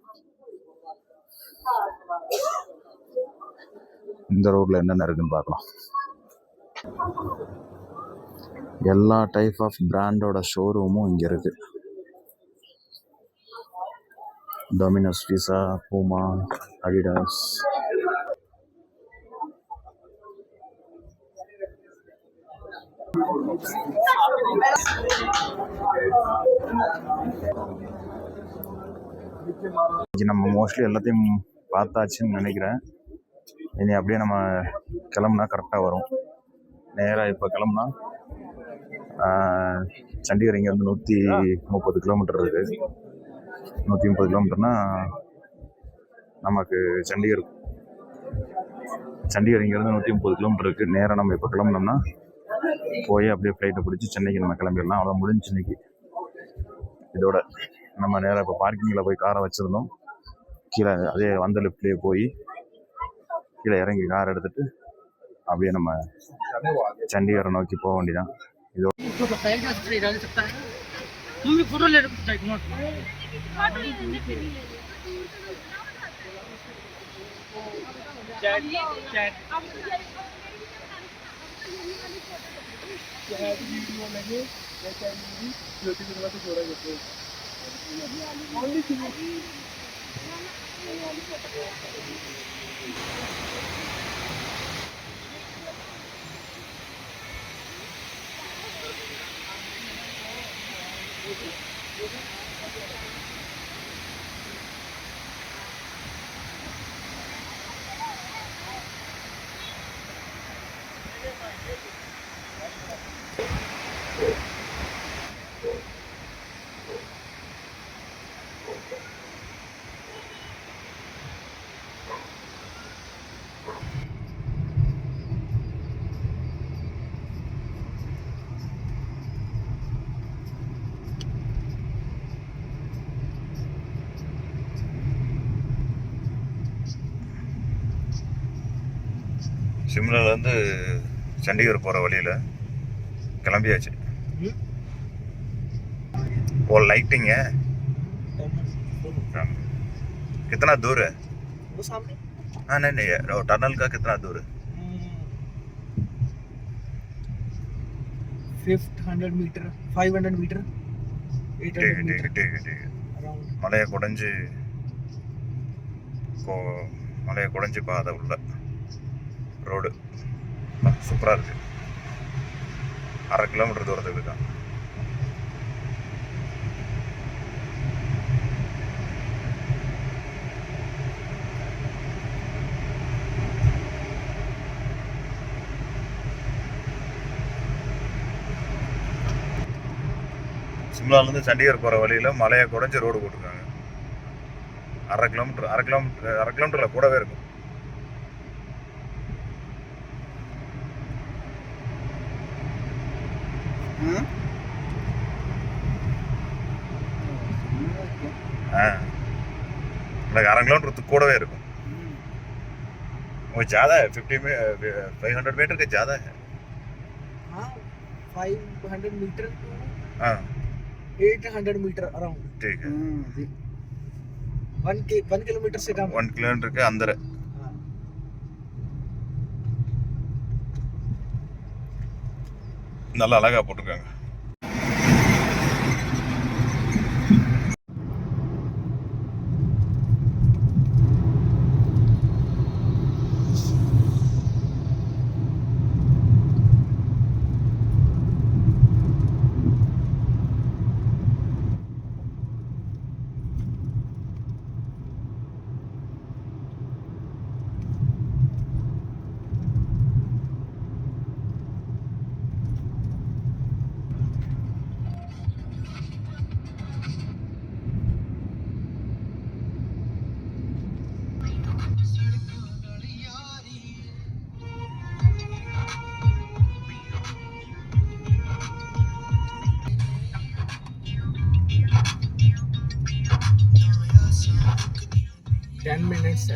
இந்த ரோட்ல என்னென்ன இருக்குன்னு பார்க்கலாம். எல்லா டைப் ஆஃப் பிராண்டோட ஷோரூமும் இங்கே இருக்கு. டொமினோஸ், பிஸா, பூமா, அடிடாஸ். நம்ம மோஸ்ட்லி எல்லாத்தையும் பார்த்தாச்சுன்னு நினைக்கிறேன். இனி அப்படியே நம்ம கிளம்புனா கரெக்டாக வரும். நேராக இப்போ கிளம்புனா சண்டிகர் இங்கேருந்து 130 கிலோமீட்டர் இருக்குது. 130 கிலோமீட்டர்னா நமக்கு சண்டிகர் இங்கேருந்து 130 கிலோமீட்டர் இருக்குது. நேராக நம்ம இப்போ கிளம்புனோம்னா போய் அப்படியே ஃப்ளைட்டை பிடிச்சி சென்னைக்கு நம்ம கிளம்பிடலாம். அவ்வளோ முடிஞ்சு இன்னைக்கு. இதோட நம்ம நேராக இப்போ பார்க்கிங்கில் போய் காரை வச்சுருந்தோம். கீழே அதே வந்த லிஃப்ட்லேயே போய் கீழே இறங்கி கார் எடுத்துகிட்டு அப்படியே நம்ம சண்டிகரை நோக்கி போக வேண்டியதான். இதோட शिमलाலேருந்து சண்டிகர் போகிற வழியில் கிளம்பியாச்சு. वो लाइटिंग है कितना दूर है? वो सामने। हाँ नहीं टनल का कितना दूर है? 500 मीटर 500 मीटर। ठीक है மலையை குடஞ்சி பாதை உள்ள ரோடு சூப்பராக இருக்குது. 1/2 கிலோமீட்டர் தூரத்துக்கு இருக்கான். சிம்லாலேருந்து சண்டிகர் போகிற வழியில் மலையை குடஞ்சி ரோடு போட்டிருக்காங்க. 1/2 கிலோமீட்டரில் கூடவே இருக்கும். like 1/2 किलोमीटर கூடவே இருக்கும். वो ज़्यादा है 500 मीटर के ज़्यादा है. हाँ 500 मीटर हाँ 800 मीटर अराउंड. ठीक है 1 किलोमीटर से कम. 1 किलोमीटर के अंदर है. நல்லா அழகாக போட்டிருக்காங்க. 10 minutes.